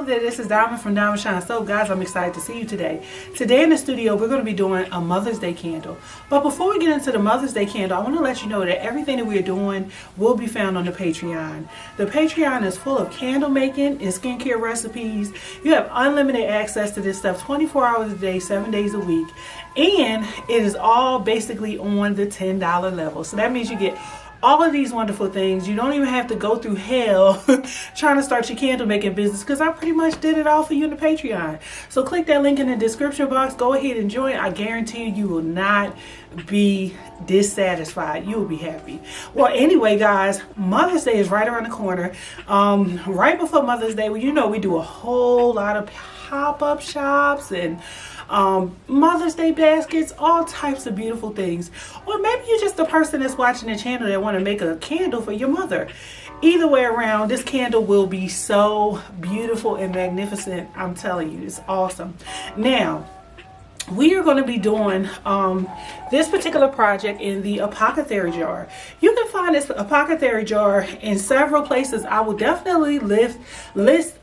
there, this is Diamond from Diamond Shine Soap. Guys, I'm excited to see you today. Today in the studio, we're going to be doing a Mother's Day candle. But before we get into the Mother's Day candle, I want to let you know that everything that we're doing will be found on the Patreon. The Patreon is full of candle making and skincare recipes. You have unlimited access to this stuff 24 hours a day, 7 days a week. And it is all basically on the $10 level. So that means you get all of these wonderful things. You don't even have to go through hell trying to start your candle making business, because I pretty much did it all for you in the Patreon. So click that link in the description box. Go ahead and join. I guarantee you will not be dissatisfied. You will be happy. Well, anyway, guys, Mother's Day is right around the corner. Right before Mother's Day, well, you know, we do a whole lot of pop-up shops and Mother's Day baskets, all types of beautiful things. Or maybe you're just the person that's watching the channel that want to make a candle for your mother. Either way around, this candle will be so beautiful and magnificent. I'm telling you, it's awesome. Now, we are going to be doing this particular project in the Apothecary jar. You can find this Apothecary jar in several places. I will definitely list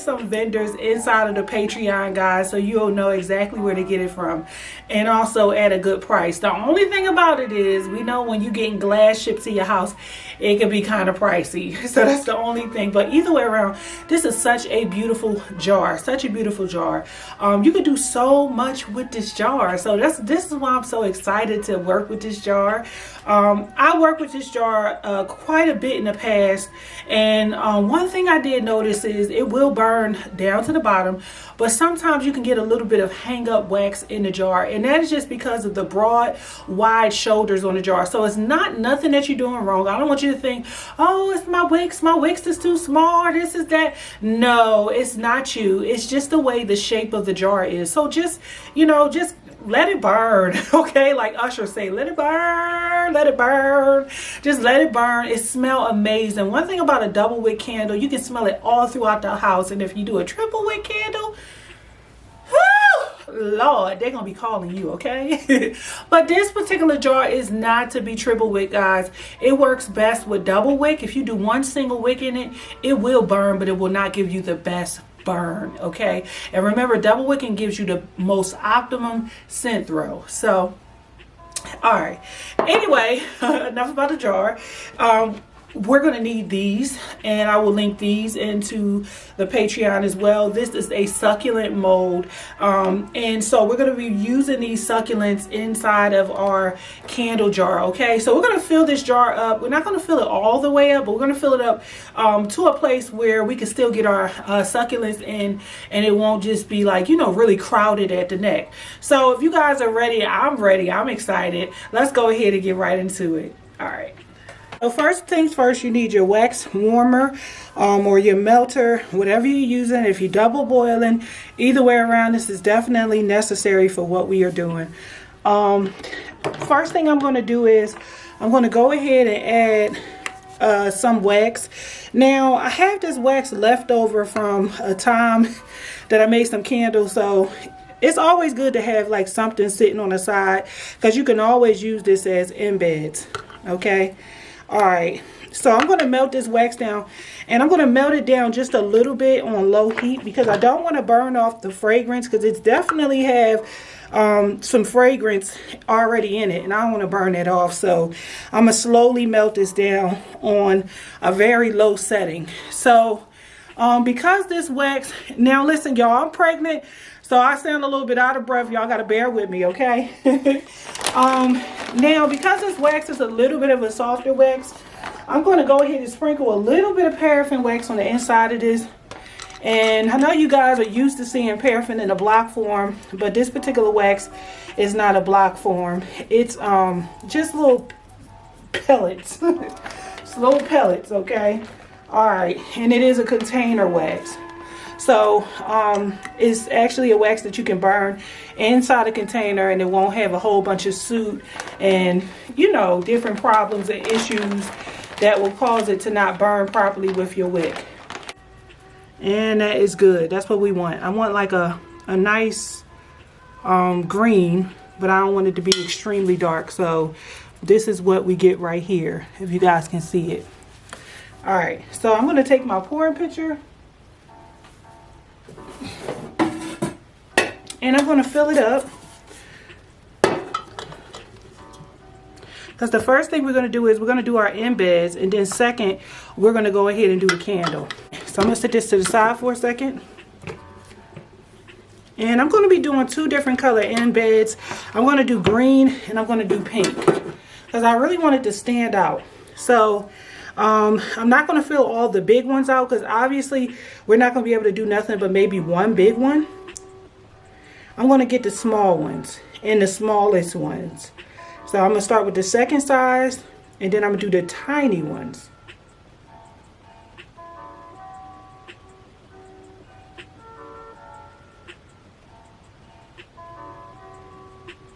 some vendors inside of the Patreon, guys, so you'll know exactly where to get it from, and also at a good price. The only thing about it is, we know when you're getting glass shipped to your house, it can be kind of pricey. So that's the only thing. But either way around, this is such a beautiful jar, such a beautiful jar. You can do so much with this jar. So this is why I'm so excited to work with this jar. I worked with this jar quite a bit in the past, and one thing I did notice is it will burn down to the bottom, but sometimes you can get a little bit of hang up wax in the jar, and that is just because of the broad, wide shoulders on the jar. So it's not nothing that you're doing wrong. I don't want you to think, oh, it's my wicks is too small, this is that. No, it's not you. It's just the way the shape of the jar is. So just, you know, just let it burn, okay? Like Usher say, let it burn, let it burn. Just let it burn. It smells amazing. One thing about a double wick candle, you can smell it all throughout the house. And if you do a triple wick candle, whew, Lord, they're gonna be calling you, okay? But this particular jar is not to be triple wick, guys. It works best with double wick. If you do one single wick in it, it will burn, but it will not give you the best burn, okay? And remember, double wicking gives you the most optimum scent throw. So, all right, anyway, enough about the jar. We're going to need these, and I will link these into the Patreon as well. This is a succulent mold, and so we're going to be using these succulents inside of our candle jar, okay? So we're going to fill this jar up. We're not going to fill it all the way up, but we're going to fill it up to a place where we can still get our succulents in, and it won't just be like, you know, really crowded at the neck. So if you guys are ready, I'm excited. Let's go ahead and get right into it. All right. So first things first, you need your wax warmer or your melter, whatever you're using. If you're double boiling, either way around, this is definitely necessary for what we are doing. First thing I'm going to do is I'm going to go ahead and add some wax. Now, I have this wax left over from a time that I made some candles, so it's always good to have like something sitting on the side, because you can always use this as embeds, okay? All right, so I'm going to melt this wax down, and I'm going to melt it down just a little bit on low heat, because I don't want to burn off the fragrance, because it's definitely have some fragrance already in it, and I don't want to burn it off. So I'm going to slowly melt this down on a very low setting. So because this wax, now listen, y'all, I'm pregnant, so I sound a little bit out of breath. Y'all got to bear with me, okay? Now, because this wax is a little bit of a softer wax, I'm going to go ahead and sprinkle a little bit of paraffin wax on the inside of this. And I know you guys are used to seeing paraffin in a block form, but this particular wax is not a block form. It's just little pellets. It's little pellets, okay? All right, and it is a container wax. So it's actually a wax that you can burn inside a container, and it won't have a whole bunch of soot and, you know, different problems and issues that will cause it to not burn properly with your wick. And that is good. That's what we want. I want like a nice green, but I don't want it to be extremely dark. So this is what we get right here, if you guys can see it. All right, so I'm gonna take my pouring pitcher and I'm gonna fill it up. Because the first thing we're going to do is we're going to do our embeds, and then second, we're going to go ahead and do the candle. So I'm going to set this to the side for a second. And I'm going to be doing 2 different color embeds. I'm going to do green and I'm going to do pink. Because I really want it to stand out. So I'm not going to fill all the big ones out, because obviously we're not going to be able to do nothing but maybe one big one. I'm going to get the small ones and the smallest ones. So I'm going to start with the second size, and then I'm going to do the tiny ones.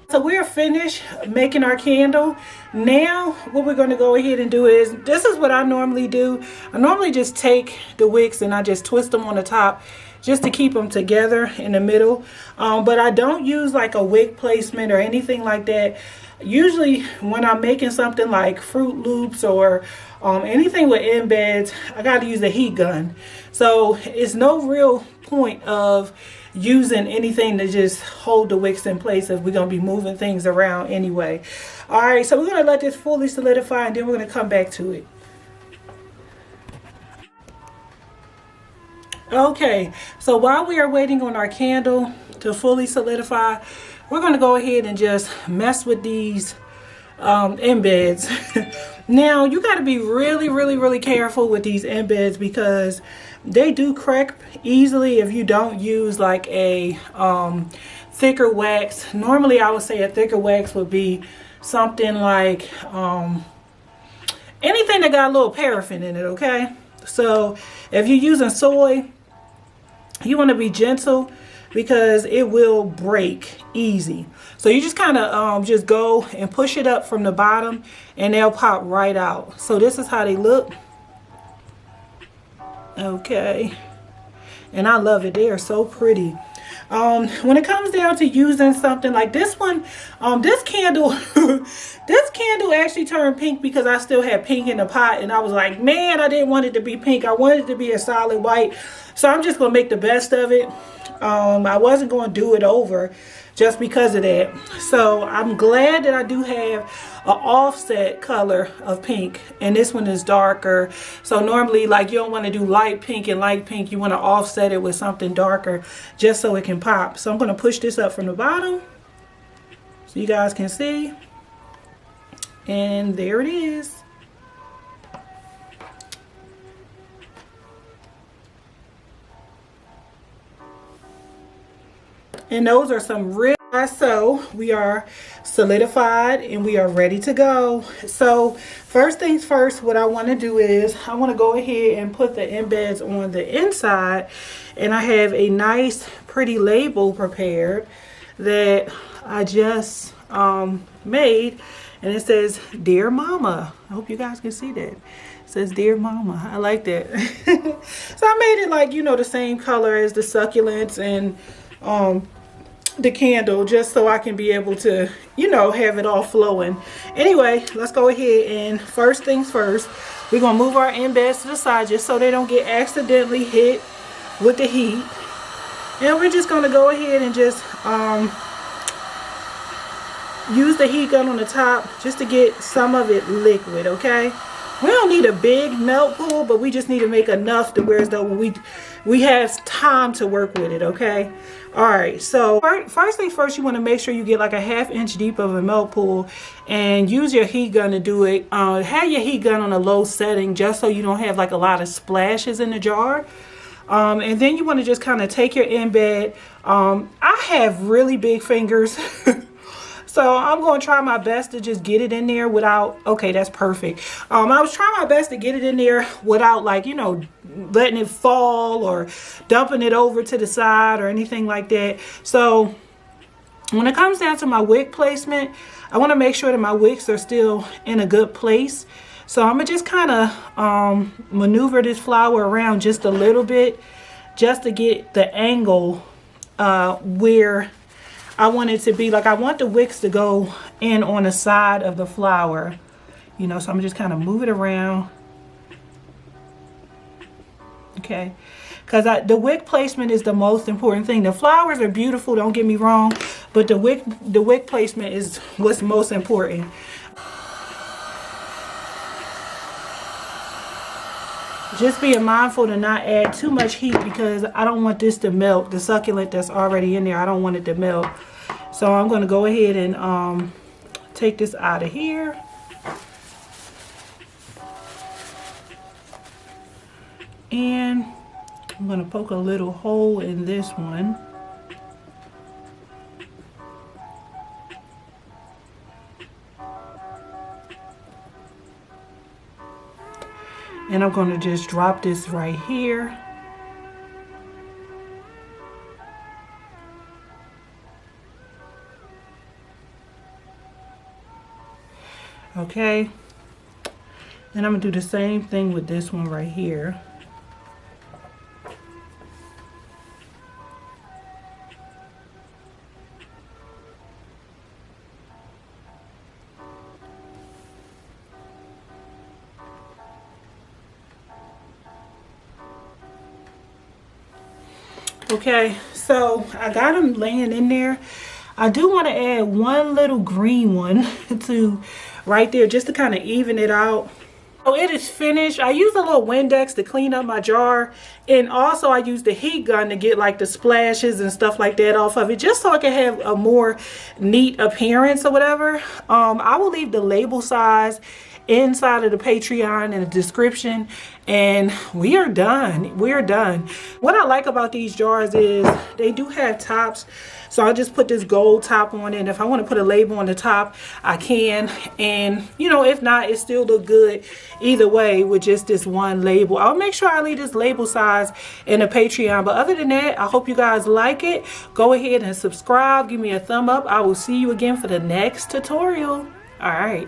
So we're finished making our candle. Now what we're going to go ahead and do is, this is what I normally do. I normally just take the wicks and I just twist them on the top just to keep them together in the middle. But I don't use like a wick placement or anything like that. Usually when I'm making something like Fruit Loops or anything with embeds, I got to use a heat gun. So it's no real point of using anything to just hold the wicks in place if we're going to be moving things around anyway. All right, so we're going to let this fully solidify, and then we're going to come back to it. Okay, so while we are waiting on our candle to fully solidify, we're going to go ahead and just mess with these embeds. Now, you got to be really careful with these embeds, because they do crack easily if you don't use like a thicker wax. Normally, I would say a thicker wax would be something like anything that got a little paraffin in it, okay? So if you're using soy, you want to be gentle, because it will break easy. So you just kind of just go and push it up from the bottom, and they'll pop right out. So this is how they look. Okay, and I love it. They are so pretty. When it comes down to using something like this one, this candle this candle actually turned pink because I still had pink in the pot, and I was like, man, I didn't want it to be pink. I wanted it to be a solid white. So I'm just gonna make the best of it. I wasn't going to do it over just because of that. So I'm glad that I do have an offset color of pink, and this one is darker. So normally, like, you don't want to do light pink and light pink. You want to offset it with something darker just so it can pop. So I'm going to push this up from the bottom so you guys can see. And there it is. And those are some real, so we are solidified and we are ready to go. So first things first, what I want to do is I want to go ahead and put the embeds on the inside, and I have a nice pretty label prepared that I just made, and it says Dear Mama. I hope you guys can see that. It says Dear Mama. I like that. So I made it like, you know, the same color as the succulents and the candle, just so I can be able to, you know, have it all flowing. Anyway, let's go ahead, and first things first, we're gonna move our embeds to the side just so they don't get accidentally hit with the heat. And we're just gonna go ahead and just use the heat gun on the top just to get some of it liquid, okay? We don't need a big melt pool, but we just need to make enough to where as though when we have time to work with it, okay? All right, so first thing first, you want to make sure you get like a 1/2 inch deep of a melt pool, and use your heat gun to do it. Have your heat gun on a low setting just so you don't have like a lot of splashes in the jar. And then you want to just kind of take your embed. I have really big fingers. So I'm going to try my best to just get it in there without, okay, that's perfect. I was trying my best to get it in there without, like, you know, letting it fall or dumping it over to the side or anything like that. So when it comes down to my wick placement, I want to make sure that my wicks are still in a good place. So I'm going to just kind of maneuver this flower around just a little bit just to get the angle where I want it to be. Like, I want the wicks to go in on the side of the flower, you know, so I'm just kind of move it around Okay, because the wick placement is the most important thing. The flowers are beautiful, don't get me wrong, but the wick placement is what's most important. Just being mindful to not add too much heat because I don't want this to melt. The succulent that's already in there, I don't want it to melt. So I'm going to go ahead and take this out of here. And I'm going to poke a little hole in this one. And I'm going to just drop this right here. Okay. And I'm going to do the same thing with this one right here. Okay, so I got them laying in there. I do want to add one little green one to right there just to kind of even it out. So it is finished. I used a little Windex to clean up my jar, and also I used the heat gun to get like the splashes and stuff like that off of it, just so I can have a more neat appearance or whatever. I will leave the label size inside of the Patreon in the description, and we are done. We're done. What I like about these jars is they do have tops, so I'll just put this gold top on it, and if I want to put a label on the top I can, and you know, if not, it still look good either way with just this one label. I'll make sure I leave this label size in the Patreon, but other than that, I hope you guys like it. Go ahead and subscribe, give me a thumb up. I will see you again for the next tutorial. All right.